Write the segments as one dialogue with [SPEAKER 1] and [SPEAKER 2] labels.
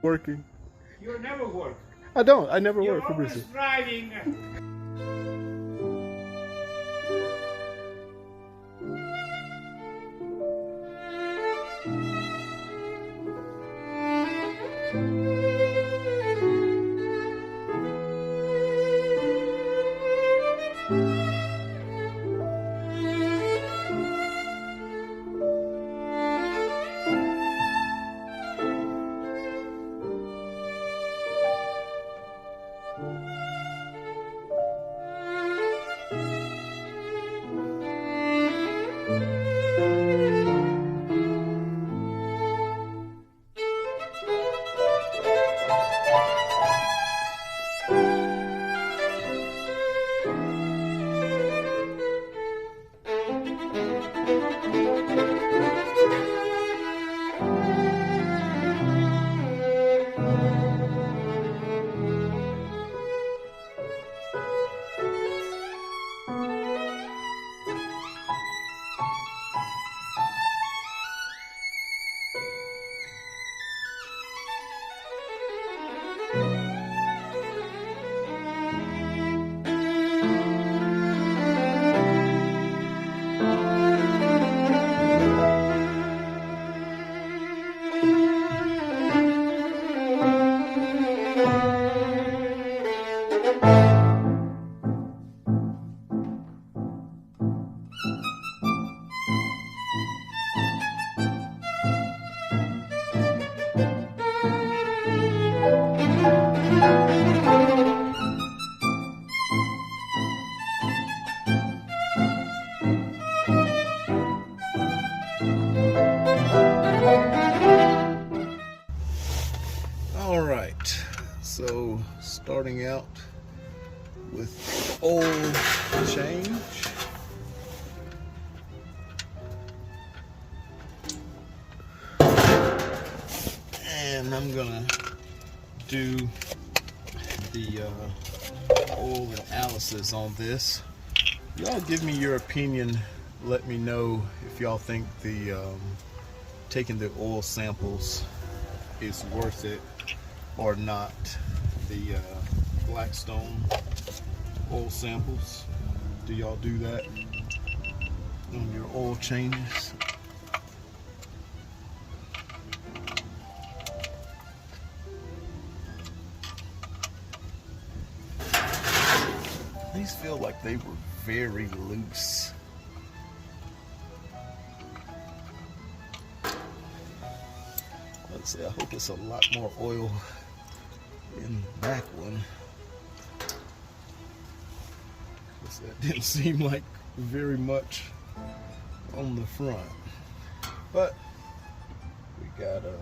[SPEAKER 1] working.
[SPEAKER 2] You never work.
[SPEAKER 1] I don't. I never
[SPEAKER 2] You're
[SPEAKER 1] work for
[SPEAKER 2] always
[SPEAKER 1] Brazil.
[SPEAKER 2] driving.
[SPEAKER 1] All right. So starting out with oil change. And I'm gonna do the oil analysis on this. Y'all give me your opinion. Let me know if y'all think the taking the oil samples is worth it or not. The Blackstone oil samples. Do y'all do that on your oil changes? These feel like they were very loose. Let's see, I hope it's a lot more oil in the back one. Because that didn't seem like very much on the front. But we got our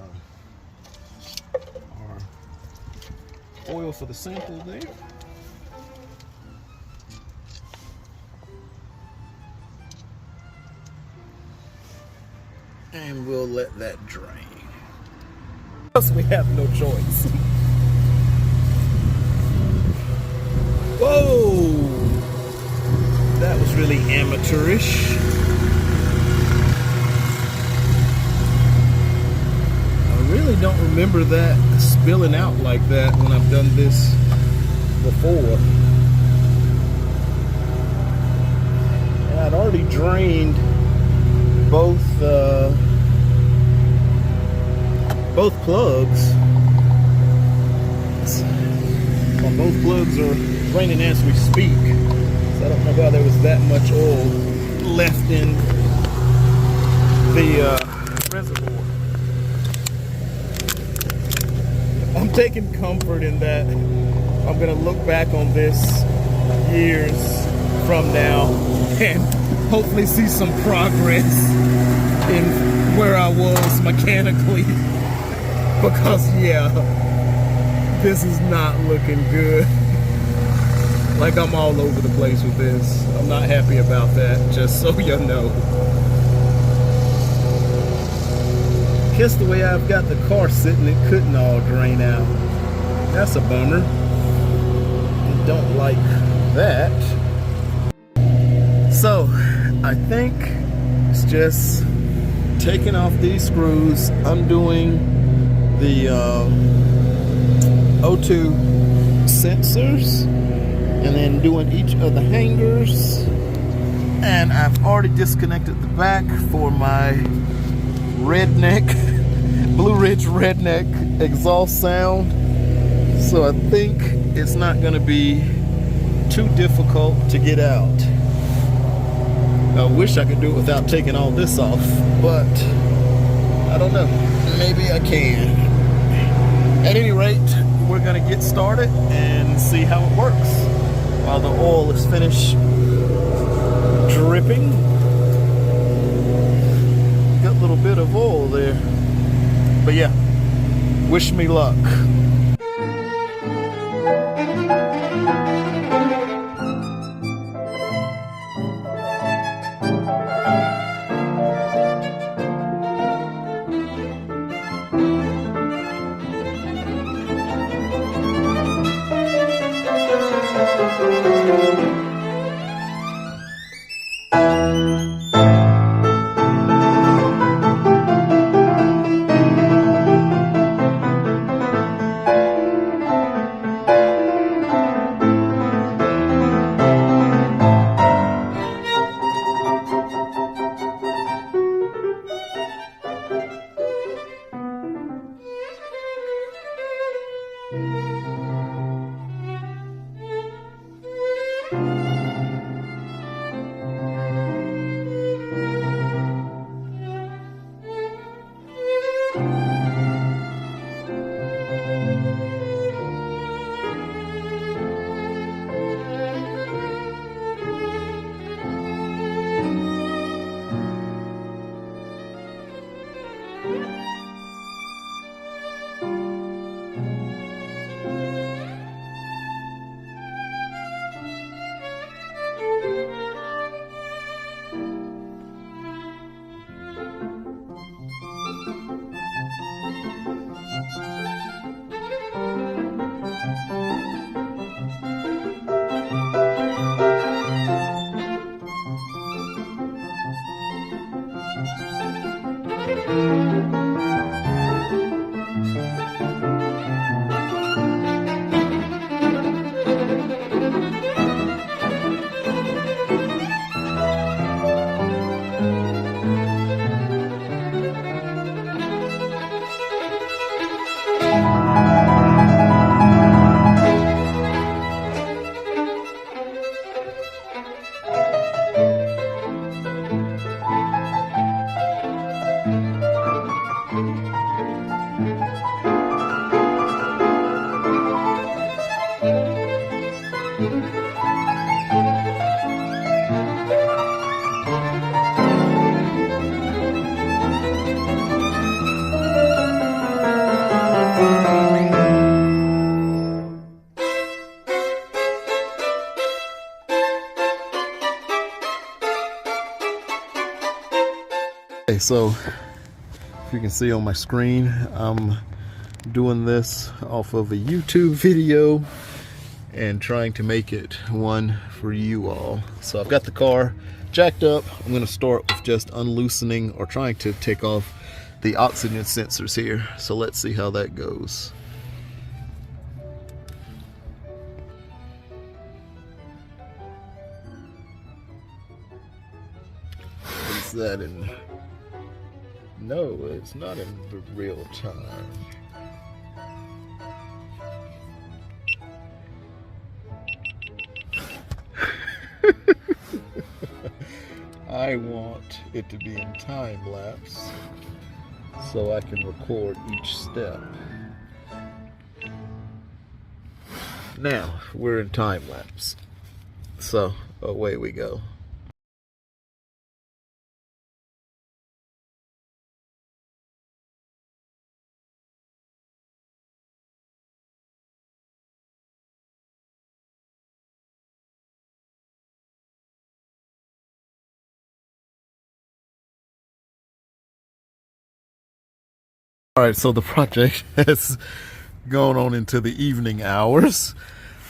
[SPEAKER 1] oil for the sample there. And we'll let that drain. Because we have no choice. Whoa! That was really amateurish. I really don't remember that spilling out like that when I've done this before. And I'd already drained both plugs. Well, both plugs are draining as we speak. So I don't know why there was that much oil left in the reservoir. I'm taking comfort in that I'm gonna look back on this years from now and hopefully see some progress in where I was mechanically, because yeah, this is not looking good. Like, I'm all over the place with this. I'm not happy about that, just so you know. Just the way I've got the car sitting, it couldn't all drain out. That's a bummer. I don't like that. So I think it's just taking off these screws, undoing the O2 sensors, and then doing each of the hangers. And I've already disconnected the back for my redneck, Blue Ridge redneck exhaust sound. So I think it's not going to be too difficult to get out. I wish I could do it without taking all this off, but I don't know. Maybe I can. At any rate, we're going to get started and see how it works while the oil is finished dripping. Got a little bit of oil there. But yeah, wish me luck. Okay, so if you can see on my screen, I'm doing this off of a YouTube video and trying to make it one for you all. So I've got the car jacked up. I'm going to start with just unloosening or trying to take off the oxygen sensors here. So let's see how that goes. Is that in? No, it's not in real time. I want it to be in time lapse so I can record each step. Now we're in time lapse, so away we go. Alright, so the project has gone on into the evening hours.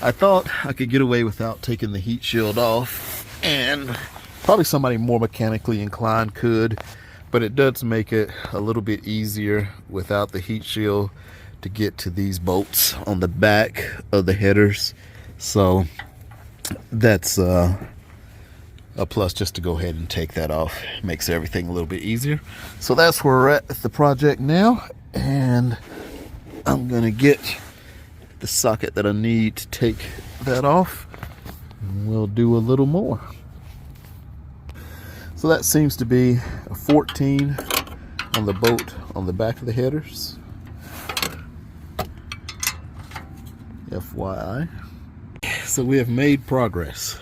[SPEAKER 1] I thought I could get away without taking the heat shield off, and probably somebody more mechanically inclined could, but it does make it a little bit easier without the heat shield to get to these bolts on the back of the headers. So that's a plus, just to go ahead and take that off. Makes everything a little bit easier. So that's where we're at with the project now, and I'm gonna get the socket that I need to take that off, and we'll do a little more. So that seems to be a 14 on the bolt on the back of the headers. FYI. So we have made progress.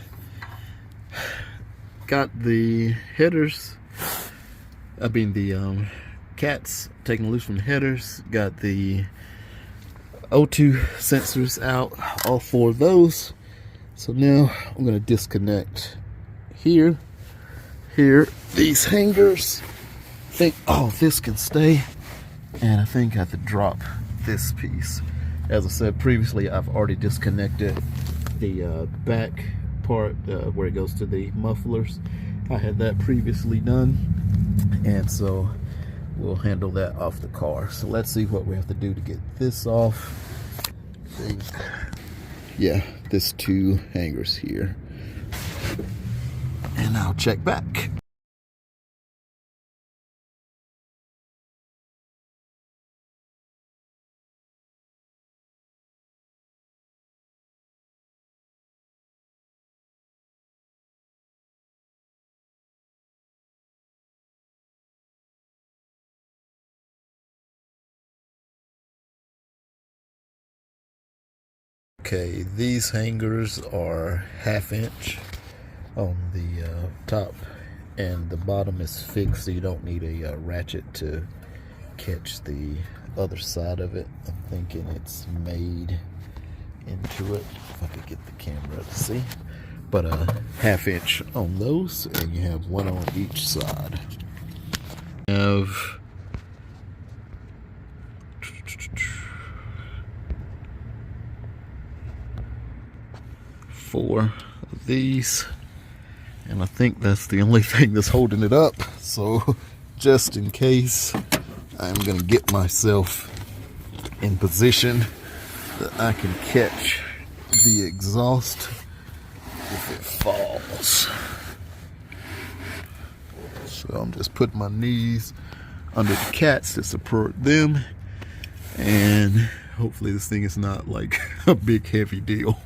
[SPEAKER 1] Got the headers, the cats taken loose from the headers. Got the O2 sensors out, all 4 of those. So now I'm going to disconnect here, these hangers. I think all this can stay, and I think I have to drop this piece. As I said previously, I've already disconnected the back part where it goes to the mufflers. I had that previously done, and so we'll handle that off the car. So let's see what we have to do to get this off. I think, yeah, this 2 hangers here, and I'll check back. Okay, these hangers are 1/2 inch on the top, and the bottom is fixed, so you don't need a ratchet to catch the other side of it. I'm thinking it's made into it, if I could get the camera to see. But 1/2 inch on those, and you have 1 on each side. You have 4 of these, and I think that's the only thing that's holding it up. So just in case, I'm gonna get myself in position that I can catch the exhaust if it falls. So I'm just putting my knees under the cats to support them, and hopefully this thing is not like a big heavy deal.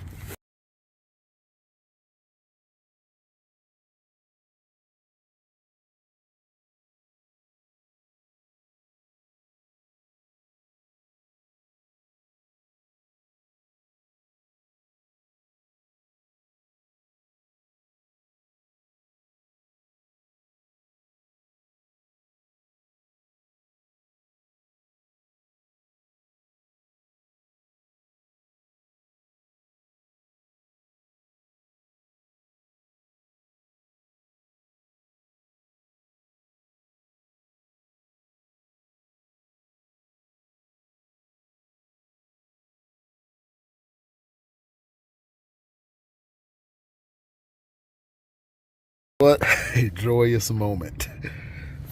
[SPEAKER 1] What a joyous moment.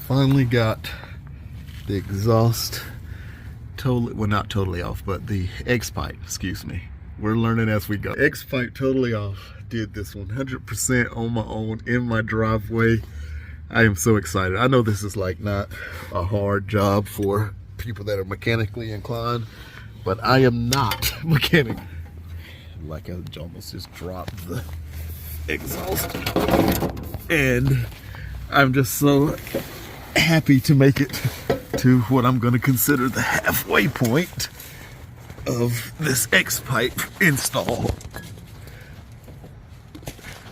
[SPEAKER 1] Finally got the exhaust totally, well, not totally off, but the X pipe, excuse me. We're learning as we go. X pipe totally off. Did this 100% on my own in my driveway. I am so excited. I know this is like not a hard job for people that are mechanically inclined, but I am not mechanic. Like I almost just dropped the exhaust, and I'm just so happy to make it to what I'm going to consider the halfway point of this X pipe install.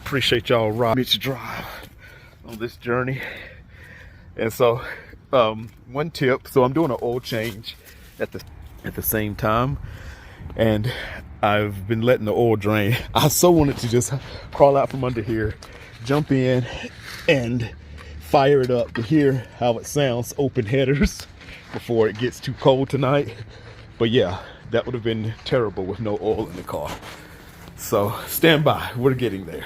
[SPEAKER 1] Appreciate y'all riding me to drive on this journey. And so one tip, so I'm doing an oil change at the same time, and I've been letting the oil drain. I so wanted to just crawl out from under here, jump in, and fire it up to hear how it sounds, open headers, before it gets too cold tonight. But yeah, that would have been terrible with no oil in the car. So stand by, we're getting there.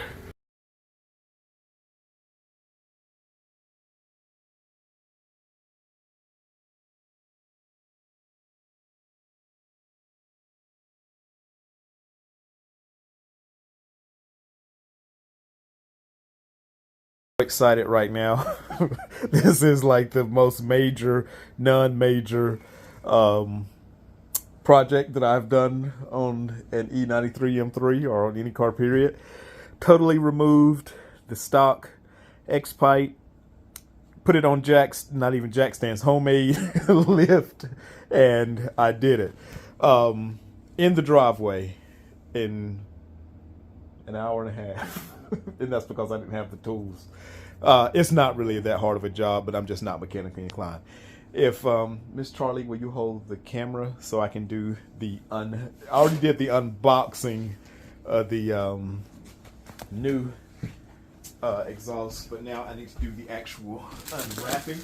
[SPEAKER 1] Excited right now. This is like the most major, non-major project that I've done on an E93 M3 or on any car period. Totally removed the stock X pipe, put it on jacks, not even jack stands, homemade lift, and I did it in the driveway in an hour and a half. And that's because I didn't have the tools. It's not really that hard of a job, but I'm just not mechanically inclined. If Miss Charlie, will you hold the camera so I can do the I already did the unboxing of the new exhaust, but now I need to do the actual unwrapping.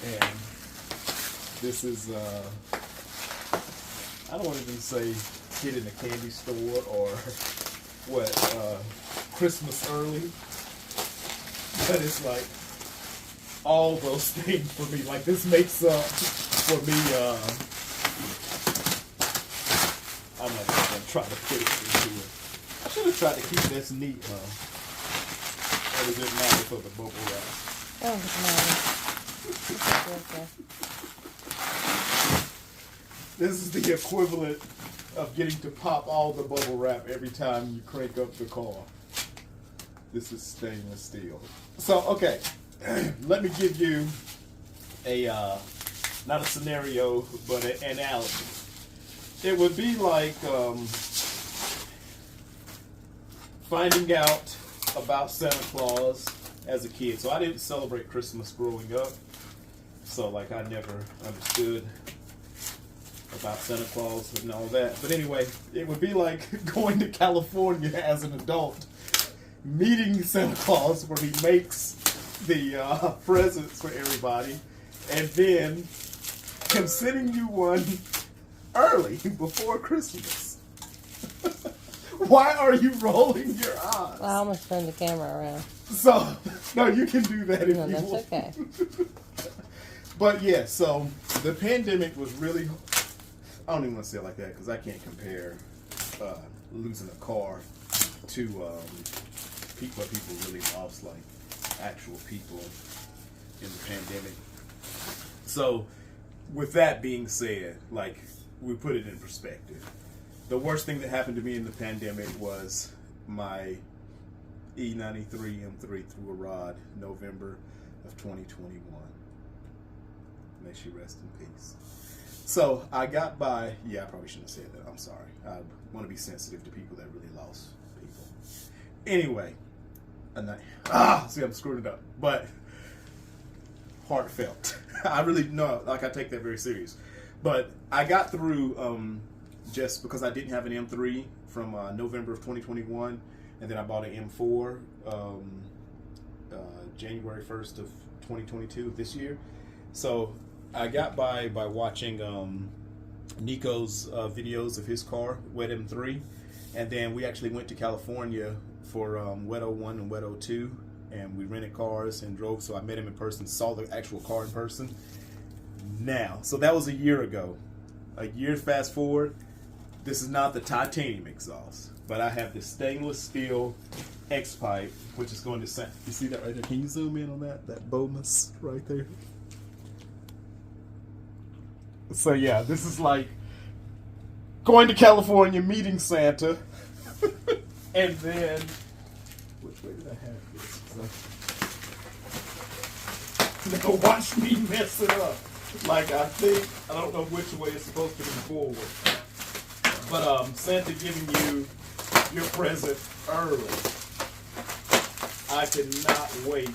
[SPEAKER 1] And this is I don't want to even say hit in a candy store or what, Christmas early, but it's like all those things for me. Like this makes up for me. I'm not gonna try to put it into it. I should have tried to keep this neat, huh? Or does it matter for the bubble wrap?
[SPEAKER 2] Oh, it matters.
[SPEAKER 1] This is the equivalent of getting to pop all the bubble wrap every time you crank up the car. This is stainless steel. So, okay, let me give you a, not a scenario, but an analogy. It would be like finding out about Santa Claus as a kid. So I didn't celebrate Christmas growing up. So, like, I never understood about Santa Claus and all that. But anyway, it would be like going to California as an adult, meeting Santa Claus where he makes the presents for everybody, and then him sending you one early before Christmas. Why are you rolling your eyes?
[SPEAKER 2] Well, I almost turned the camera around.
[SPEAKER 1] So, no, you can do that if you
[SPEAKER 2] that's
[SPEAKER 1] want.
[SPEAKER 2] okay.
[SPEAKER 1] But yeah, so the pandemic was really, I don't even want to say it like that because I can't compare losing a car to people really lost, like actual people in the pandemic. So with that being said, like, we put it in perspective. The worst thing that happened to me in the pandemic was my E93 M3 through a rod, November of 2021. May she rest in peace. So I got by, yeah, I probably shouldn't have said that, I'm sorry. I want to be sensitive to people that really lost people. Anyway, see, I'm screwing it up, but heartfelt. I really know, like, I take that very serious. But I got through just because I didn't have an M3 from November of 2021, and then I bought an M4 January 1st of 2022 this year. So I got by watching Nico's videos of his car, Wet M3, and then we actually went to California for Wet 01 and Wet 02, and we rented cars and drove. So I met him in person, saw the actual car in person. Now, so that was a year ago. A year fast forward, this is not the titanium exhaust, but I have this stainless steel X pipe, which is going to sound. You see that right there? Can you zoom in on that? That Bomiz right there. So yeah, this is like going to California, meeting Santa, and then which way did I have this? Now watch me mess it up. Like, I don't know which way it's supposed to be forward. But Santa giving you your present early. I cannot wait.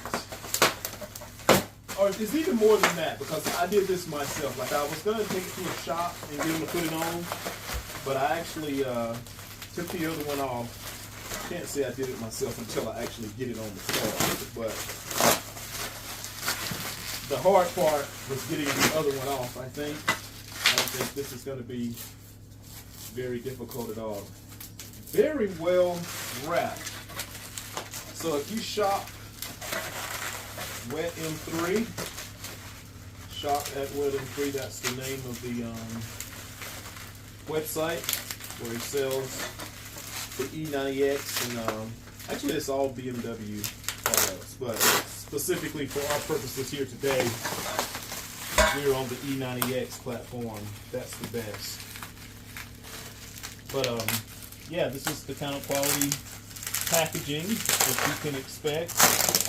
[SPEAKER 1] Or it's even more than that, because I did this myself. Like, I was going to take it to a shop and get them to put it on, but I actually took the other one off. Can't say I did it myself until I actually get it on the car. But the hard part was getting the other one off, I think. I don't think this is going to be very difficult at all. Very well wrapped. So if you shop Wet M3, shop at Wet M3, that's the name of the website where he sells the E9X, and actually it's all BMW else. But specifically for our purposes here today, we're on the E9X platform. That's the best. But yeah, this is the kind of quality packaging that you can expect.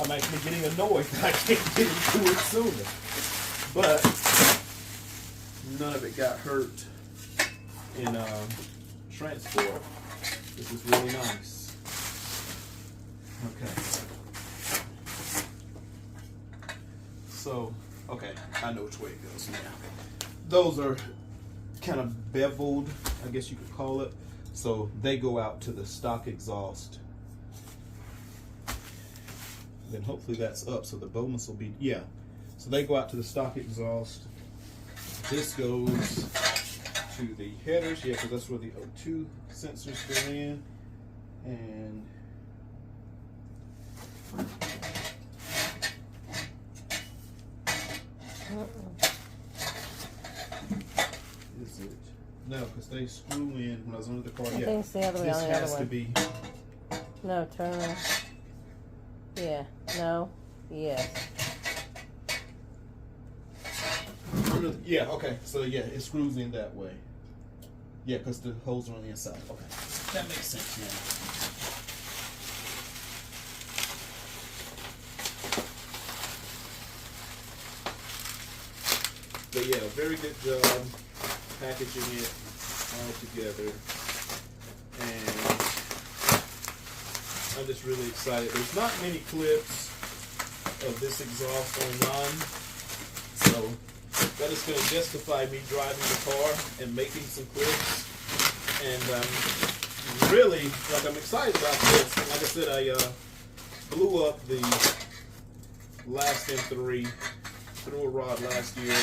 [SPEAKER 1] I'm actually getting annoyed that I can't get into it sooner. But none of it got hurt in transport. This is really nice. Okay. So, okay, I know which way it goes now. Those are kind of beveled, I guess you could call it. So they go out to the stock exhaust. Then hopefully that's up, so the Bomiz will be, yeah. So they go out to the stock exhaust. This goes to the headers, yeah, because that's where the O2 sensors go in. And is it? No, because they screw in when I was under the car.
[SPEAKER 2] I
[SPEAKER 1] Yeah,
[SPEAKER 2] think it's the other way
[SPEAKER 1] this
[SPEAKER 2] on the other
[SPEAKER 1] has to
[SPEAKER 2] one.
[SPEAKER 1] be.
[SPEAKER 2] No, turn around. Yeah, no, yes.
[SPEAKER 1] Yeah, okay. So yeah, it screws in that way. Yeah, because the holes are on the inside. Okay, that makes sense now. But yeah, very good job packaging it all together. And I'm just really excited. There's not many clips of this exhaust online, so that is going to justify me driving the car and making some clips. And really, like, I'm excited about this. Like I said, I blew up the last M3 through a rod last year,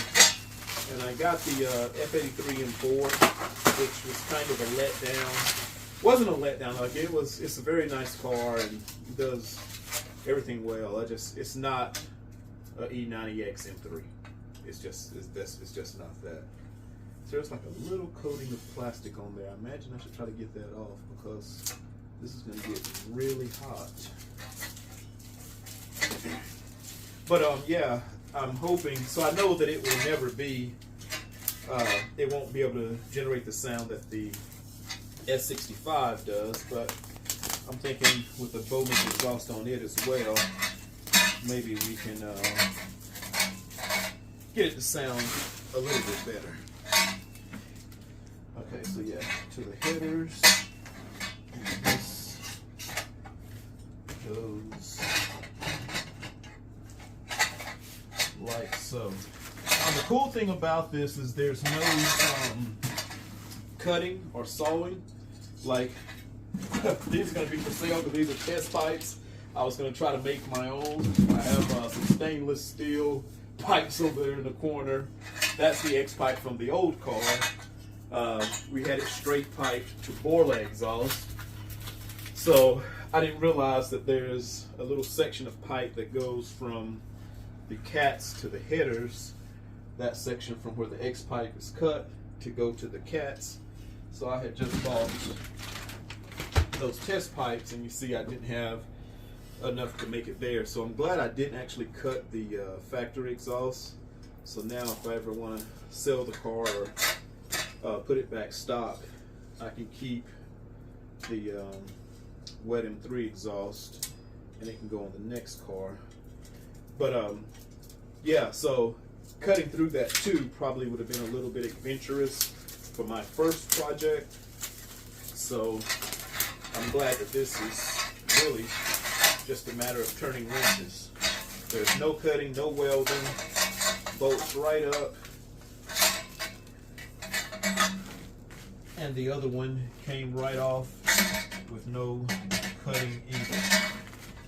[SPEAKER 1] and I got the F83 M4, which was kind of a letdown. Wasn't a letdown, like it's a very nice car and does everything well. It's not a E9X M3. It's just not that. So there's like a little coating of plastic on there. I imagine I should try to get that off because this is going to get really hot. But yeah, I'm hoping. So I know that it will never be. It won't be able to generate the sound that the S65 does. But I'm thinking with the Bomiz exhaust on it as well, maybe we can get it to sound a little bit better. Okay, so yeah, to the headers. And this goes like so. And the cool thing about this is there's no cutting or sewing. Like, these are going to be for sale because these are test pipes. I was going to try to make my own. I have some stainless steel pipes over there in the corner. That's the X pipe from the old car. We had it straight piped to Borla exhaust. So I didn't realize that there's a little section of pipe that goes from the cats to the headers. That section from where the X pipe is cut to go to the cats. So I had just bought those test pipes, and you see I didn't have enough to make it there. So I'm glad I didn't actually cut the factory exhaust. So now if I ever want to sell the car or put it back stock, I can keep the wet M3 exhaust and it can go on the next car. But yeah, so cutting through that too probably would have been a little bit adventurous for my first project. So I'm glad that this is really just a matter of turning wrenches. There's no cutting, no welding, bolts right up. And the other one came right off with no cutting either.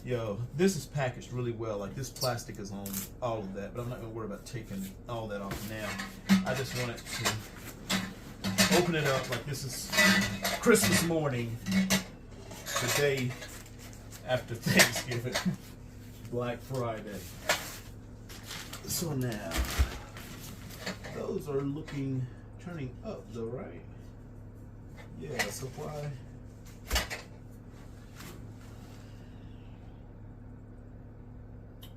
[SPEAKER 1] Yo, this is packaged really well. Like, this plastic is on all of that, but I'm not gonna worry about taking all that off now. I just wanted to open it up like this is Christmas morning, the day after Thanksgiving, Black Friday. So now, those are turning up though, right? Yeah, so why?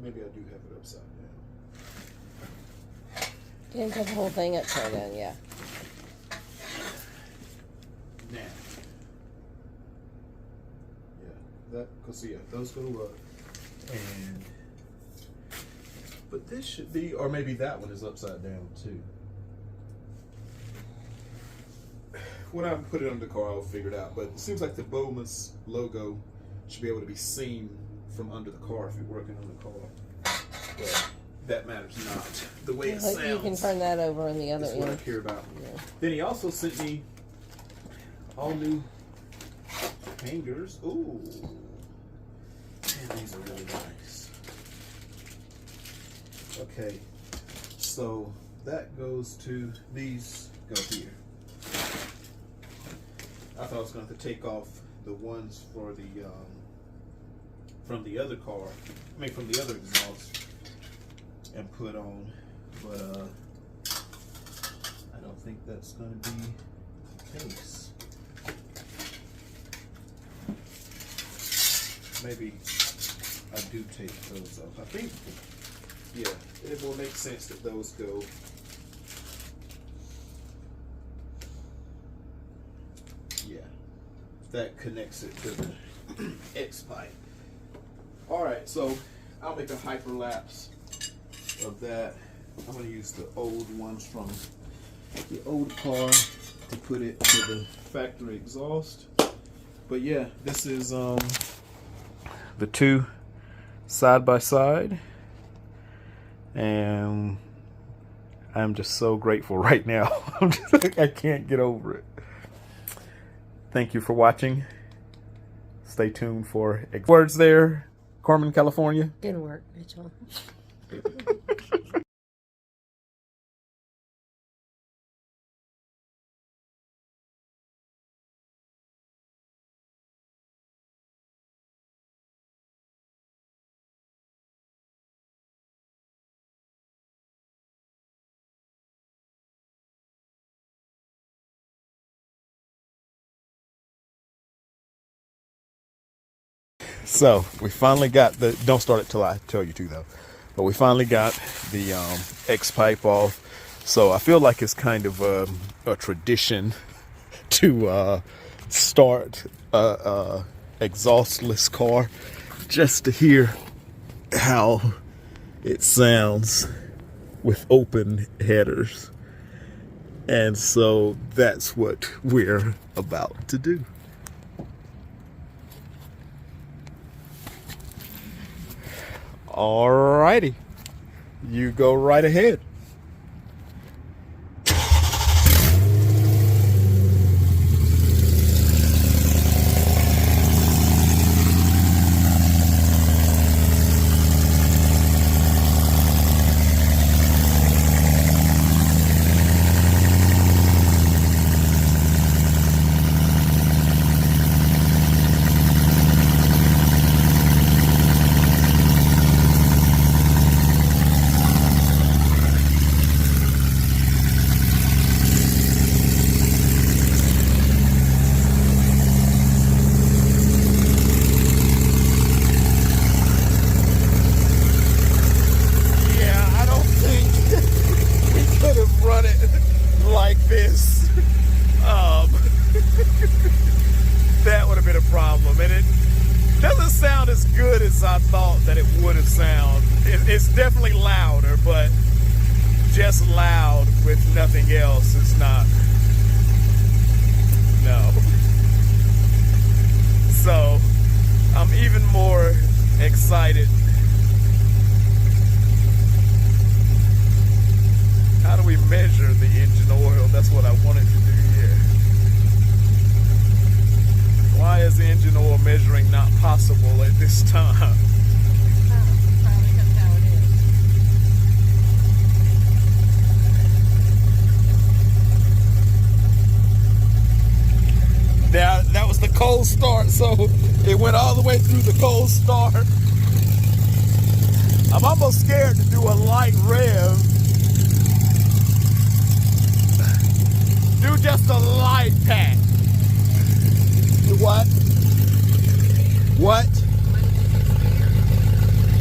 [SPEAKER 1] Maybe I do have it upside down.
[SPEAKER 2] Didn't have the whole thing upside down, yeah.
[SPEAKER 1] Now, yeah, that, cause yeah, those go up, and but this should be, or maybe that one is upside down too. When I put it on the car, I'll figure it out. But it seems like the Bomiz logo should be able to be seen from under the car if you're working on the car. But that matters not. The way it sounds.
[SPEAKER 2] You can turn that over on the other end.
[SPEAKER 1] That's what I care about.
[SPEAKER 2] Yeah.
[SPEAKER 1] Then he also sent me all new hangers. Ooh, man, these are really nice. Okay, so that goes to, these go here. I thought I was going to have to take off the ones for the from the other car, I mean from the other exhaust, and put on, but I don't think that's going to be the case. Maybe I do take those off. I think, yeah, it will make sense that those go. Yeah, that connects it to the X pipe. All right, so I'll make a hyperlapse of that. I'm going to use the old ones from the old car to put it to the factory exhaust. But yeah, this is the two side by side, and I'm just so grateful right now. I can't get over it. Thank you for watching. Stay tuned for words there, Carmen, California.
[SPEAKER 2] Good work, Mitchell.
[SPEAKER 1] So we finally got the, don't start it till I tell you to though, but we finally got the X pipe off. So I feel like it's kind of a tradition to start a exhaustless car just to hear how it sounds with open headers. And so that's what we're about to do. Alrighty, you go right ahead. That would have been a problem, and it doesn't sound as good as I thought that it would have sounded. It's definitely louder, but just loud with nothing else is not. No. So I'm even more excited. How do we measure the engine oil? That's what I wanted to do here. Why is the engine oil measuring not possible at this time?
[SPEAKER 2] Probably because how it is.
[SPEAKER 1] Now, that was the cold start, so it went all the way through the cold start. I'm almost scared to do a light rev. Do just a light pat. What? What?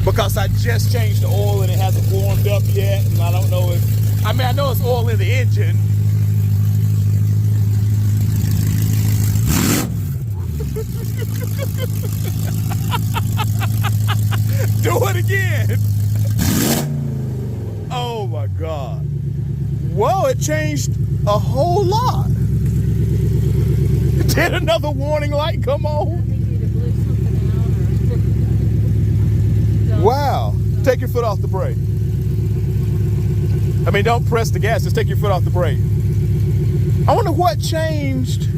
[SPEAKER 1] because I just changed the oil and it hasn't warmed up yet, and I don't know if, I mean, I know it's oil in the engine. Do it again. Oh my God. Whoa, it changed a whole lot. Did another warning light come on? Wow. Take your foot off the brake. I mean, don't press the gas, just take your foot off the brake. I wonder what changed.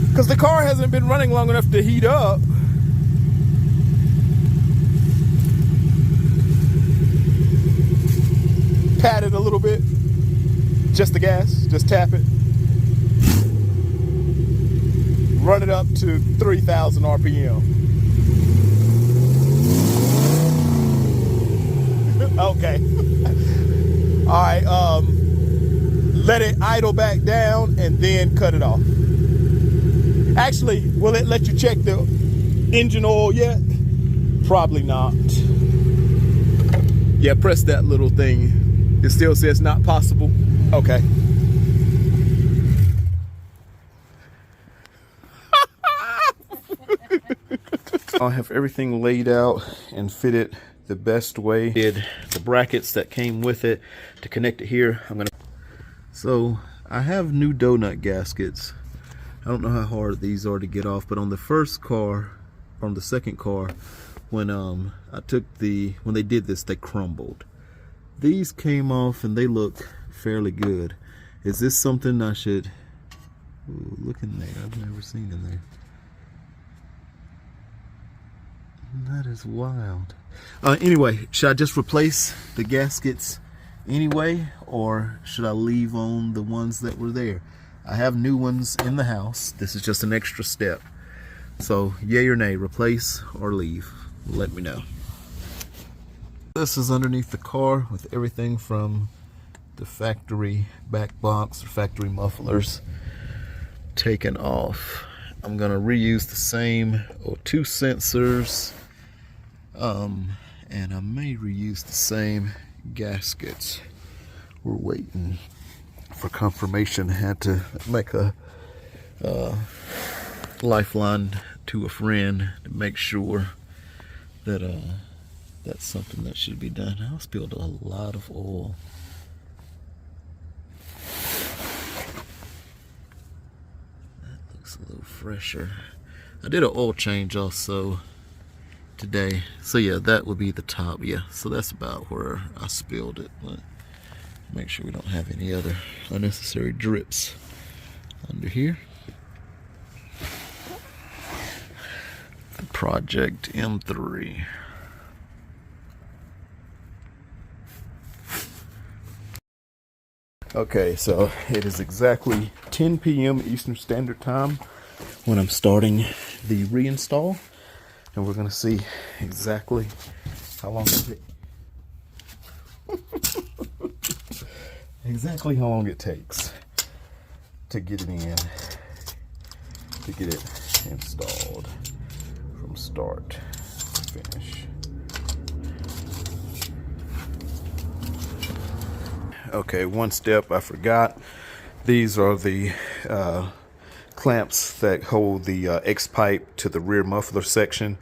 [SPEAKER 1] Because the car hasn't been running long enough to heat up. Pat it a little bit. Just the gas, just tap it. Run it up to 3,000 RPM. Okay. All right, let it idle back down and then cut it off. Actually, will it let you check the engine oil yet? Probably not. Yeah, press that little thing. It still says not possible. Okay. I'll have everything laid out and fitted the best way. Did the brackets that came with it to connect it here. So I have new donut gaskets. I don't know how hard these are to get off, but on the first car, on the second car, when when they did this, they crumbled. These came off and they look fairly good. Is this something I should, ooh, look in there, I've never seen in there. That is wild. Anyway, should I just replace the gaskets anyway, or should I leave on the ones that were there? I have new ones in the house. This is just an extra step. So, yay or nay, replace or leave? Let me know. This is underneath the car with everything from the factory back box or factory mufflers taken off. I'm gonna reuse the same O2 sensors, and I may reuse the same gaskets. We're waiting for confirmation. Had to make a lifeline to a friend to make sure that that's something that should be done. I spilled a lot of oil. That looks a little fresher. I did an oil change also today. So yeah, that would be the top. Yeah, so that's about where I spilled it. But make sure we don't have any other unnecessary drips under here. The Project M3. Okay, so it is exactly 10 p.m. Eastern Standard Time when I'm starting the reinstall, and we're gonna see exactly how long it takes to get it in, to get it installed from start to finish. Okay, one step I forgot. These are the clamps that hold the X pipe to the rear muffler section.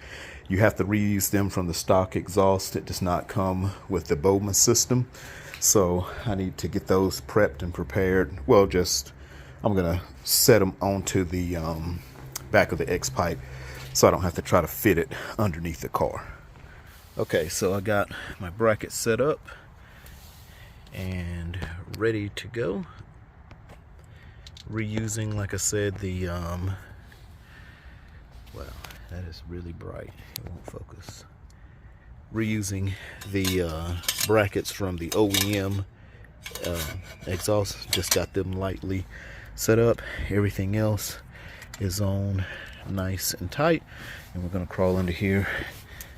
[SPEAKER 1] You have to reuse them from the stock exhaust. It does not come with the Bomiz system. So I need to get those prepped and prepared. Well, I'm gonna set them onto the back of the X pipe so I don't have to try to fit it underneath the car. Okay, so I got my bracket set up and ready to go. Reusing, like I said, the wow, that is really bright, it won't focus. Reusing the brackets from the OEM exhaust, just got them lightly set up. Everything else is on nice and tight, and we're gonna crawl under here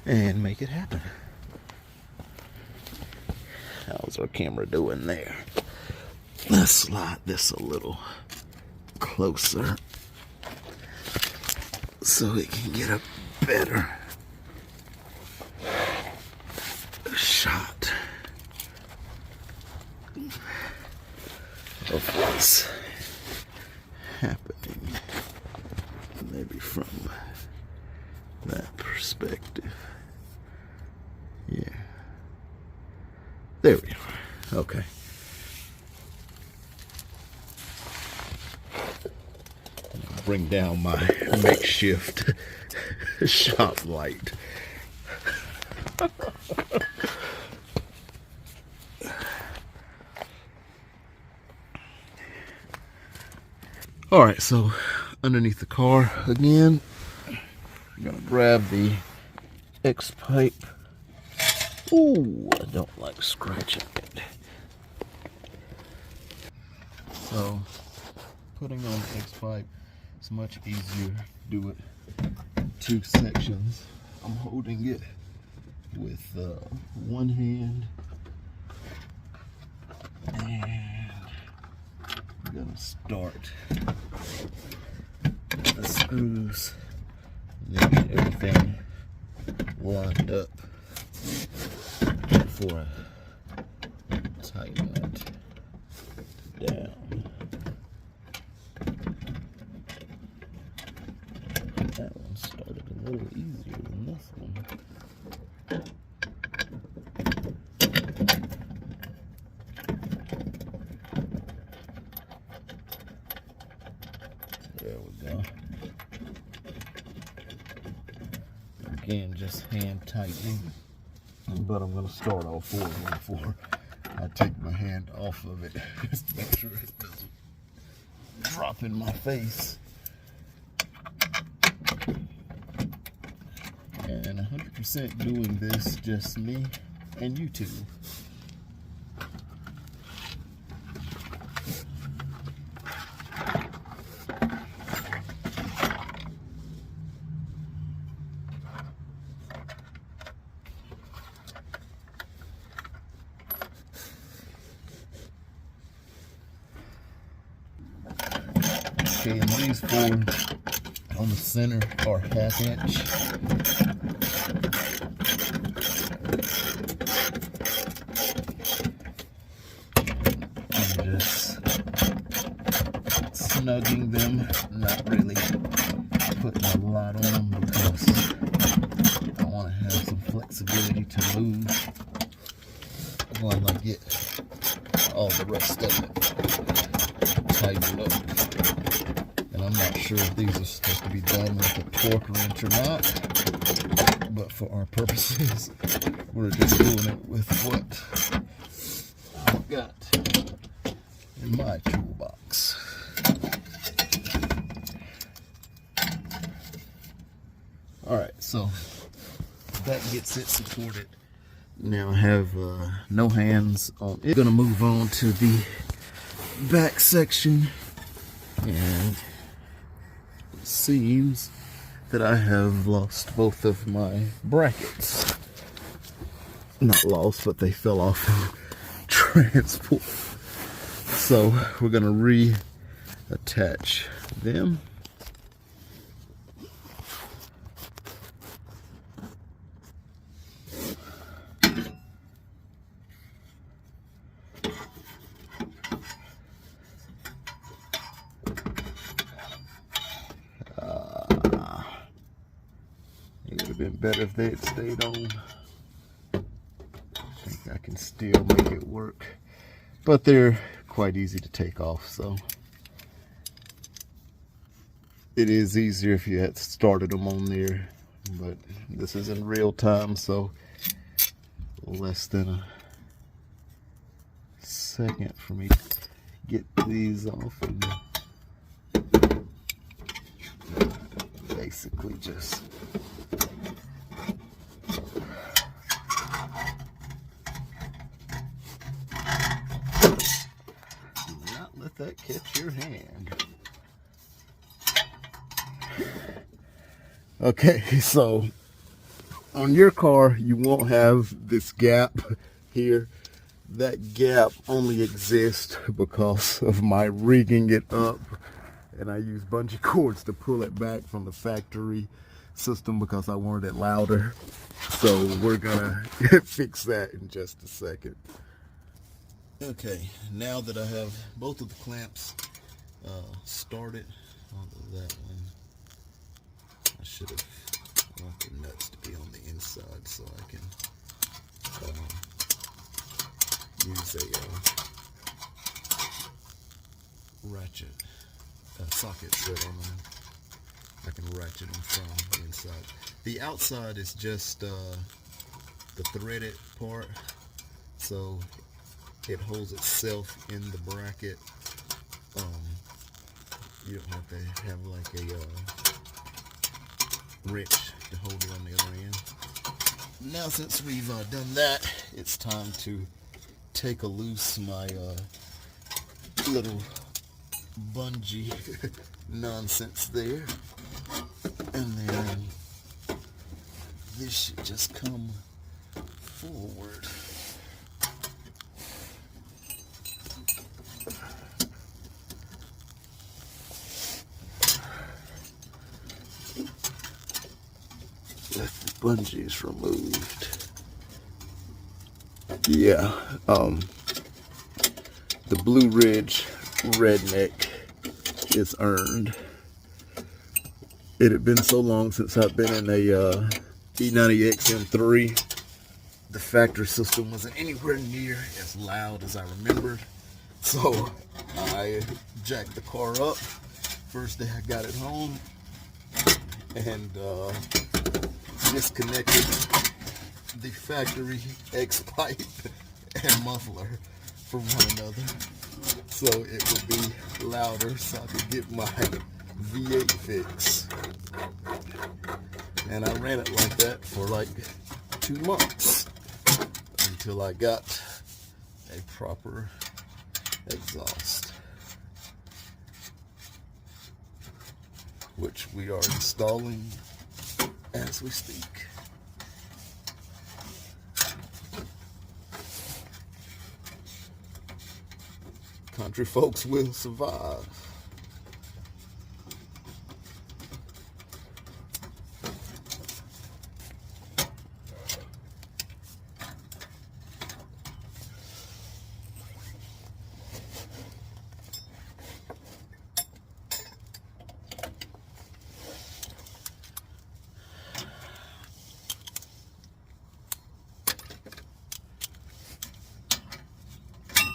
[SPEAKER 1] and make it happen. How's our camera doing there? Let's slide this a little closer so it can get a better shot of what's happening, maybe from that perspective. Yeah, there we are. Okay. Bring down my makeshift shop light. All right, so underneath the car again, I'm gonna grab the X pipe. Ooh, I don't like scratching it. So putting on the X pipe, it's much easier to do it in 2 sections. I'm holding it with one hand, and I'm gonna start the screws, and then get everything lined up before I tighten it down. That one started a little easier than this one. There we go. Again, just hand tightening, but I'm going to start all 4 of them before I take my hand off of it, just to make sure it doesn't drop in my face. And 100% doing this, just me and you two. Okay, and these 4 on the center are 1/2 inch. I'm just snugging them, not really putting a lot on them because I want to have some flexibility to move while I get all the rest of it tightened up. And I'm not sure if these are supposed to be done with a torque wrench or not, but for our purposes, we're just doing it with what I've got in my toolbox. Alright, so that gets it supported. Now I have no hands on it. Gonna move on to the back section, and it seems that I have lost both of my brackets. Not lost, but they fell off of transport. So we're gonna reattach them. It would have been better if they had stayed on. I think I can still make it work, but they're quite easy to take off, so it is easier if you had started them on there, but this is in real time, so less than a second for me to get these off, and basically just not let that catch your hand. Okay, so on your car you won't have this gap here. That gap only exists because of my rigging it up, and I use bungee cords to pull it back from the factory. system because I wanted it louder. So we're gonna fix that in just a second. Okay, now that I have both of the clamps started, although that one, I should have want the nuts to be on the inside so I can use a ratchet socket set on them. I can ratchet them from the inside. The outside is just the threaded part, so it holds itself in the bracket. You don't have to have like a wrench to hold it on the other end. Now since we've done that, it's time to take loose my little bungee nonsense there, and then this should just come forward. Let the bungees removed. Yeah, the Blue Ridge redneck is earned. It had been so long since I've been in a E9X M3. The factory system wasn't anywhere near as loud as I remembered, so I jacked the car up first day I got it home and disconnected the factory X pipe and muffler from one another so it would be louder so I could get my V8 fix. And I ran it like that for like 2 months until I got a proper exhaust, which we are installing as we speak. Country folks will survive.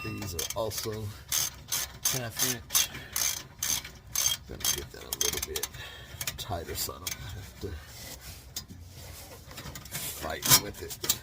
[SPEAKER 1] These are also 1/2 inch. Gonna get that a little bit tighter so I don't have to fight with it.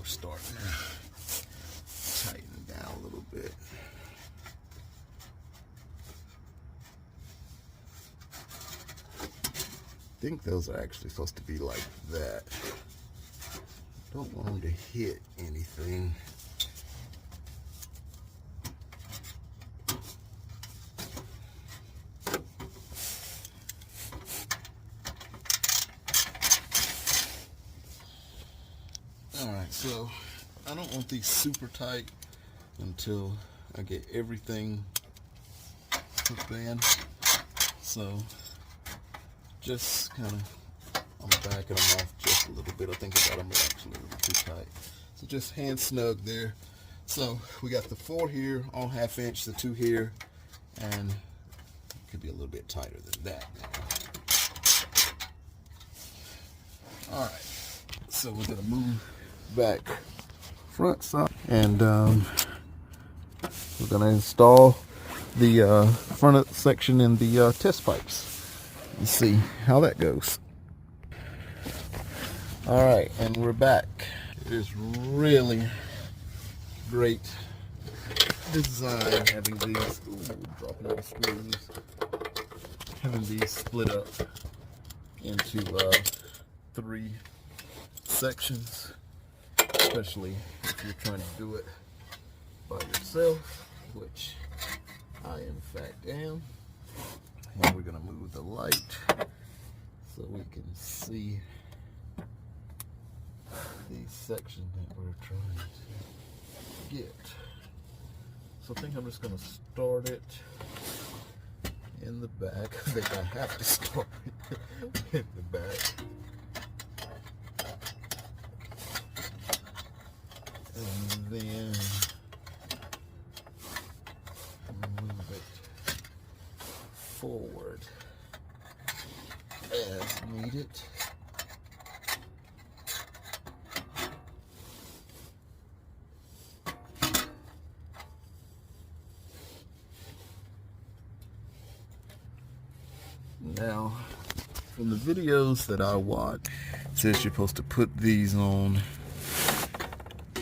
[SPEAKER 1] Starting to tighten down a little bit. I think those are actually supposed to be like that. Don't want them to hit anything. Alright, so I don't want these super tight until I get everything hooked in. So just kind of, I'm backing them off just a little bit. I think I got them actually a little too tight. So just hand snug there. So we got the 4 here on 1/2 inch, the 2 here, and it could be a little bit tighter than that now. Alright, so we're going to move back front side, and we're going to install the front section in the test pipes and see how that goes. Alright, and we're back. It is really great design having these, dropping all the screws, having these split up into 3 sections, especially if you're trying to do it by yourself, which I in fact am. And we're going to move the light so we can see the section that we're trying to get. So I think I'm just going to start it in the back. I think I have to start it in the back. And then move it forward as needed. Now, from the videos that I watch, it says you're supposed to put these on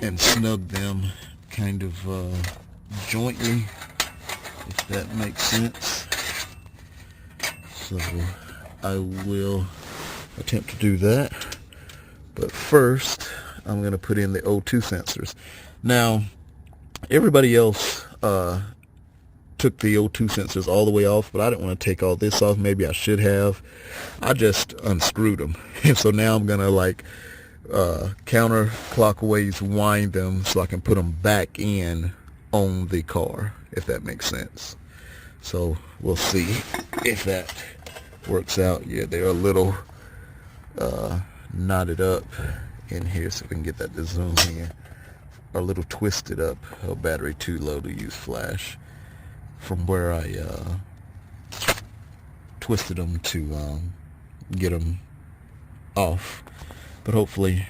[SPEAKER 1] and snug them kind of jointly, if that makes sense. So I will attempt to do that. But first, I'm going to put in the O2 sensors. Now, everybody else took the O2 sensors all the way off, but I didn't want to take all this off. Maybe I should have. I just unscrewed them. And so now I'm going to like counterclockwise wind them so I can put them back in on the car, if that makes sense. So we'll see if that works out. Yeah, they're a little knotted up in here, so we can get that to zoom here. A little twisted up. Oh, battery too low to use flash. From where I twisted them to get them off, but hopefully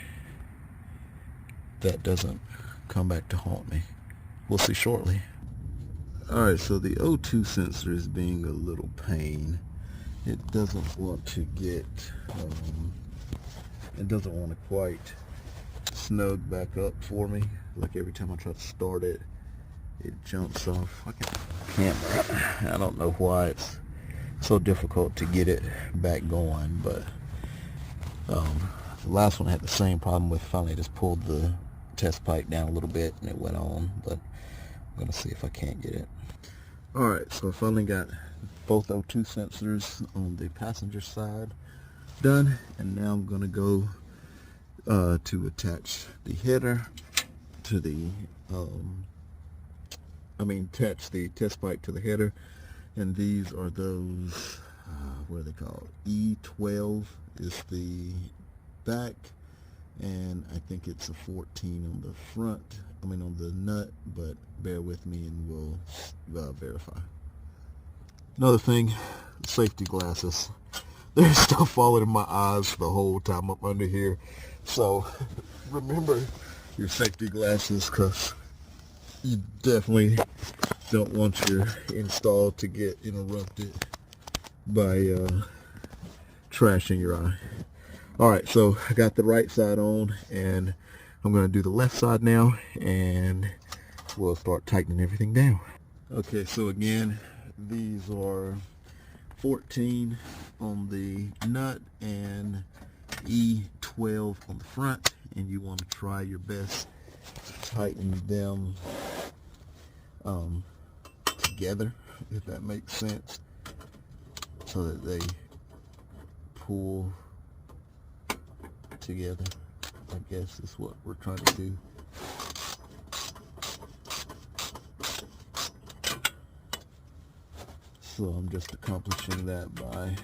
[SPEAKER 1] that doesn't come back to haunt me. We'll see shortly. Alright, so the O2 sensor is being a little pain. It doesn't want to get, it doesn't want to quite snug back up for me. Like every time I try to start it, it jumps off. Camera. I don't know why it's so difficult to get it back going, but the last one had the same problem with. Finally just pulled the test pipe down a little bit and it went on, but I'm gonna see if I can't get it. Alright, so I finally got both O2 sensors on the passenger side done, and now I'm gonna go to attach the header to the attach the test pipe to the header, and these are those, what are they called? E12 is the back, and I think it's a 14 on the front, on the nut, but bear with me and we'll verify. Another thing, safety glasses. There's stuff falling in my eyes the whole time up under here, so remember your safety glasses, because you definitely don't want your install to get interrupted by trash in your eye. Alright, so I got the right side on, and I'm going to do the left side now, and we'll start tightening everything down. Okay, so again, these are 14 on the nut and E12 on the front, and you want to try your best to tighten them together, if that makes sense, so that they pull together. I guess is what we're trying to do. So I'm just accomplishing that by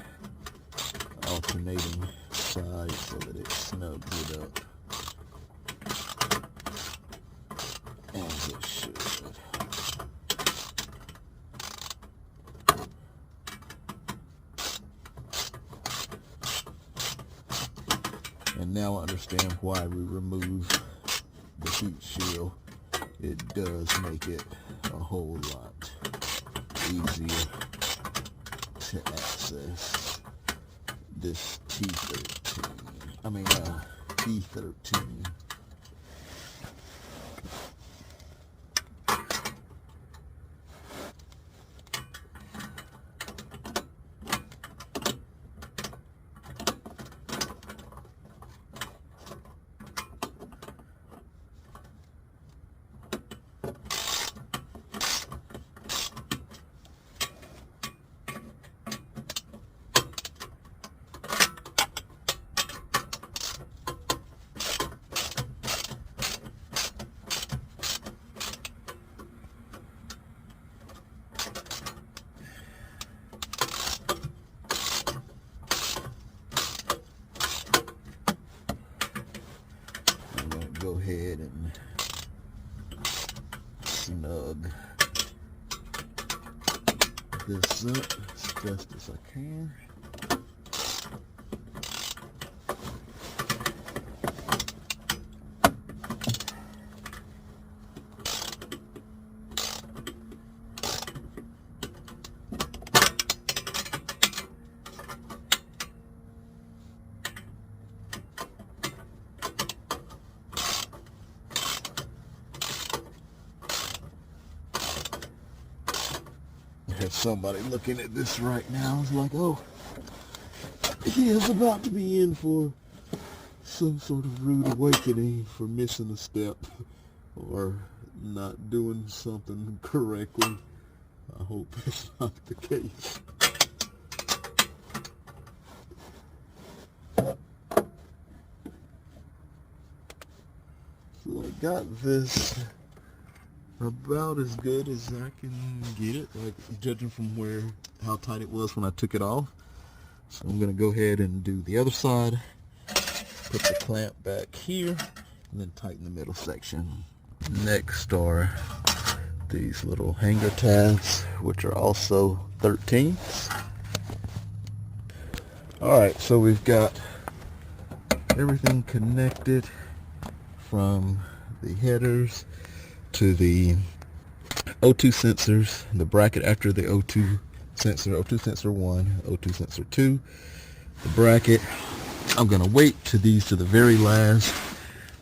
[SPEAKER 1] alternating sides so that it snugs it up as it should. And now I understand why we remove the heat shield. It does make it a whole lot easier to access this T13. T13. go ahead and snug this up as best as I can. There's somebody looking at this right now. It's like, oh, he is about to be in for some sort of rude awakening for missing a step or not doing something correctly. I hope it's not the case. So I got this about as good as I can get it, like judging from how tight it was when I took it off. So I'm going to go ahead and do the other side, put the clamp back here, and then tighten the middle section. Next are these little hanger tabs, which are also 13s. Alright, so we've got everything connected from the headers to the O2 sensors, the bracket after the O2 sensor 1, O2 sensor 2, the bracket. I'm going to wait to these to the very last.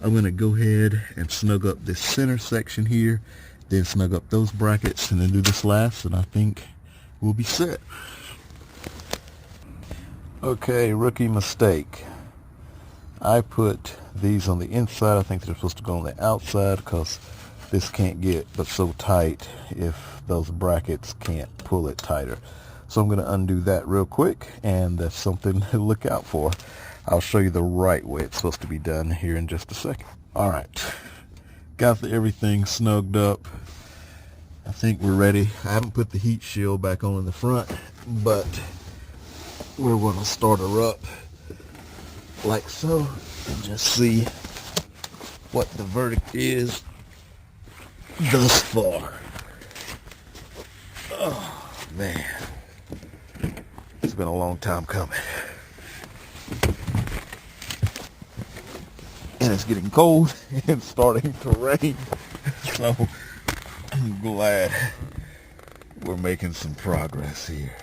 [SPEAKER 1] I'm going to go ahead and snug up this center section here, then snug up those brackets, and then do this last, and I think we'll be set. Okay, rookie mistake. I put these on the inside. I think they're supposed to go on the outside because this can't get but so tight if those brackets can't pull it tighter. So I'm going to undo that real quick, and that's something to look out for. I'll show you the right way it's supposed to be done here in just a second. Alright, got everything snugged up. I think we're ready. I haven't put the heat shield back on in the front, but we're going to start her up like so and just see what the verdict is thus far. Oh man, it's been a long time coming, and it's getting cold and starting to rain, so I'm glad we're making some progress here.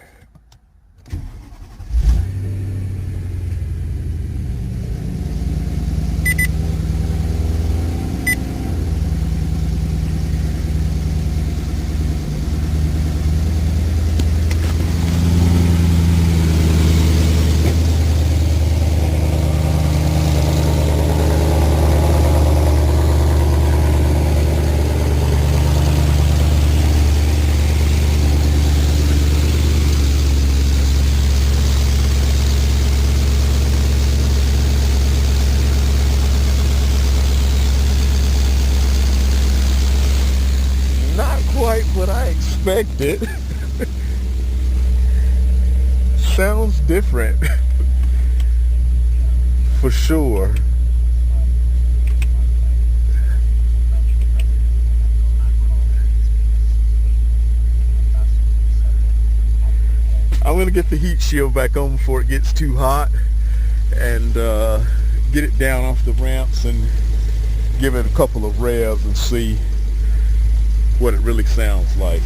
[SPEAKER 1] Quite what I expected. Sounds different for sure. I'm gonna get the heat shield back on before it gets too hot, and get it down off the ramps and give it a couple of revs and see what it really sounds like.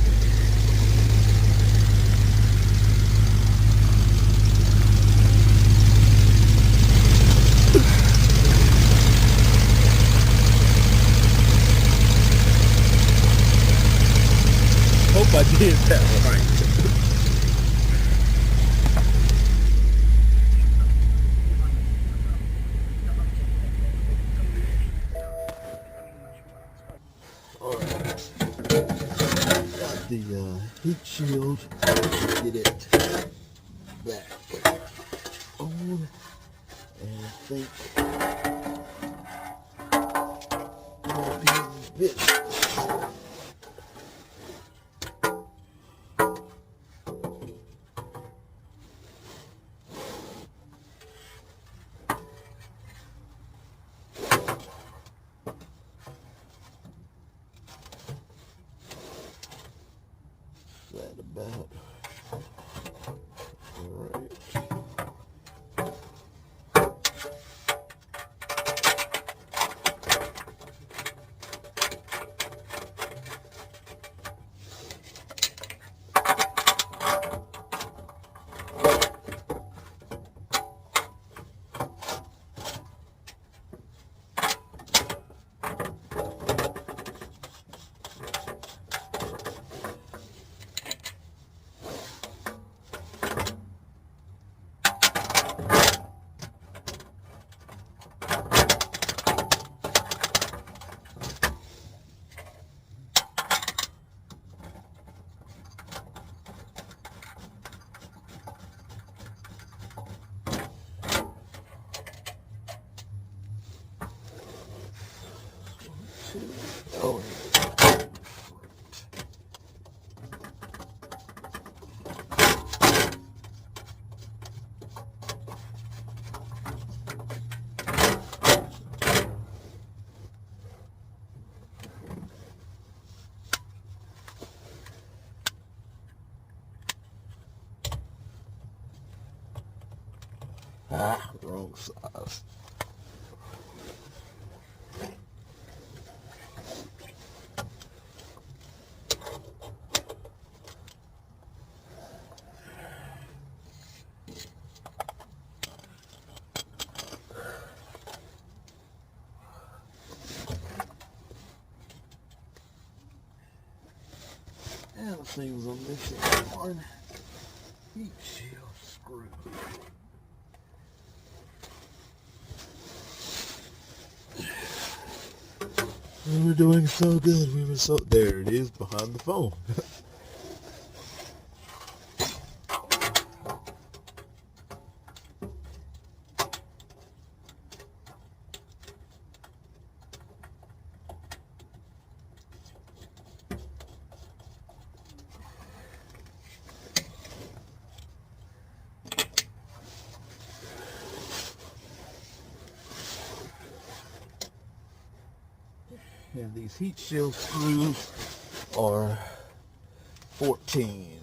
[SPEAKER 1] Hope I did that right. The heat shield, get it back on, and I think that'll be a bit. Oh. Ah, wrong size. And it seems I'm missing one heat shield screw. We were doing so good. We were so... There it is behind the phone. And these heat shield screws are 14.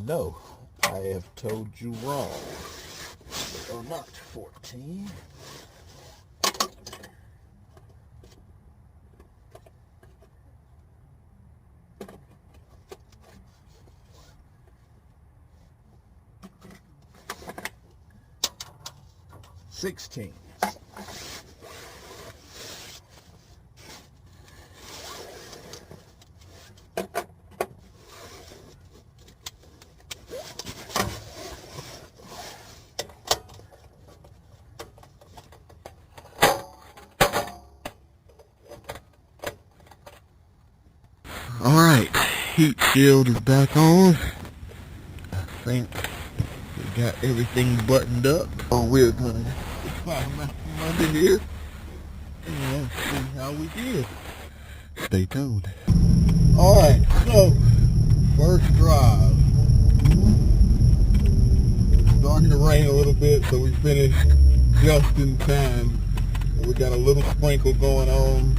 [SPEAKER 1] No, I have told you wrong. They are not 14. $16. Alright, heat shield is back on. I think we got everything buttoned up. Oh, we're gonna climb out from under here and see how we did. Stay tuned. Alright, so first drive. It's starting to rain a little bit, so we finished just in time. We got a little sprinkle going on,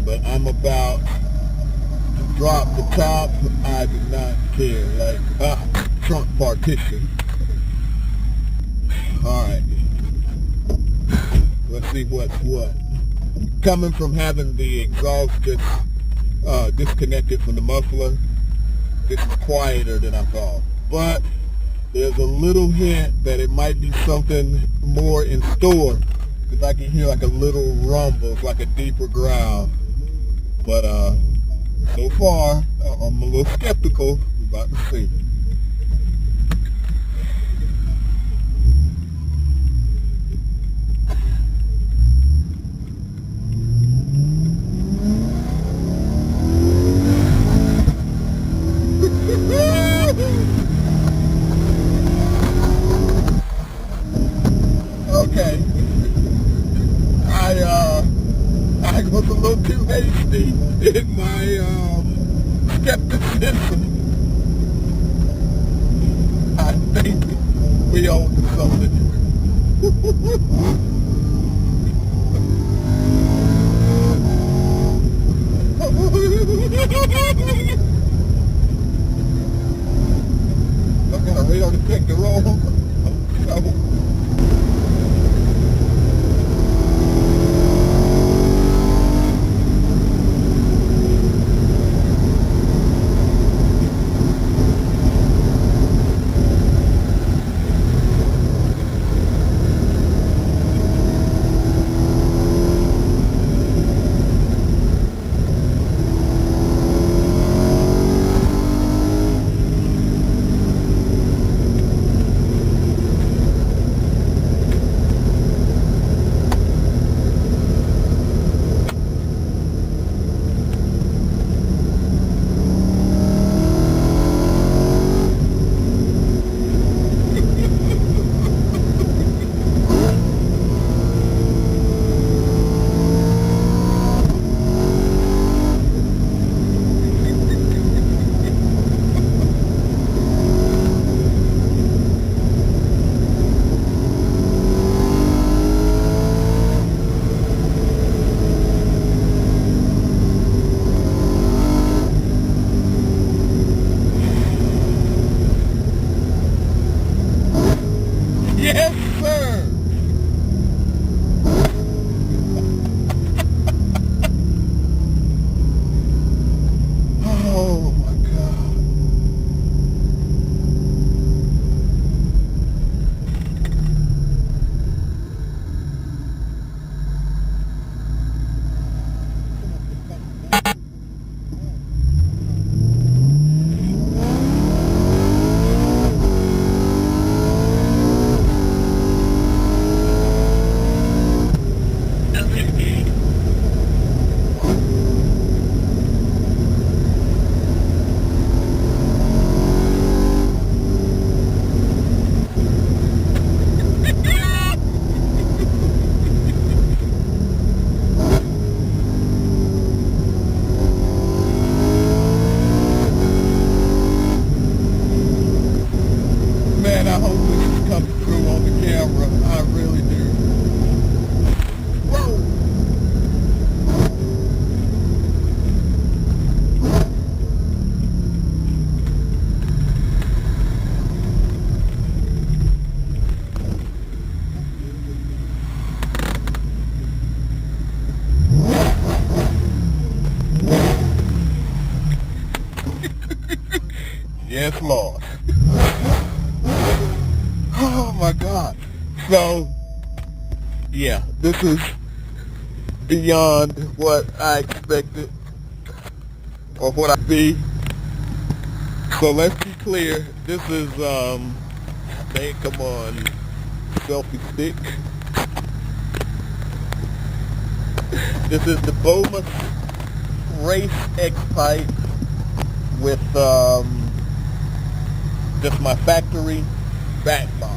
[SPEAKER 1] but I'm about to drop the top. I do not care. Like, trunk partition. Alright. Let's see what's what. Coming from having the exhaust disconnected from the muffler, this is quieter than I thought. But there's a little hint that it might be something more in store, because I can hear like a little rumble, it's like a deeper growl. But so far, I'm a little skeptical. We're about to see. Okay. I was a little too hasty in my skepticism. I think we own something. I'm gonna radar detect the roll. sir. Oh my God. Man, I hope this comes through on the camera. I really do. Whoa! Yes, Lord. Oh my God. So, yeah, this is beyond what I expected or what I see. So let's be clear. This is, man, come on, selfie stick. This is the Bomiz E9X pipe with, just my factory back box.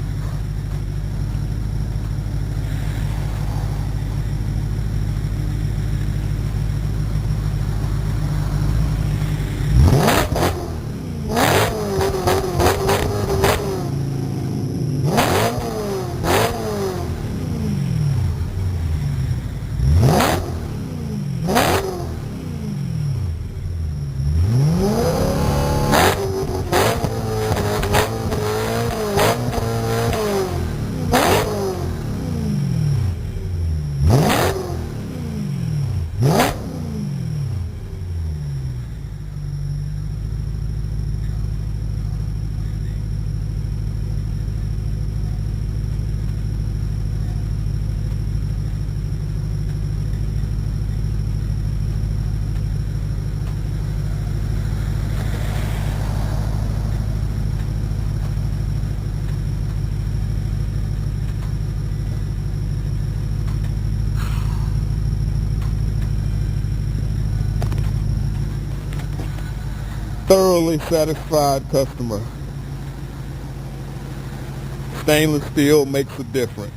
[SPEAKER 1] Thoroughly satisfied customer. Stainless steel makes a difference.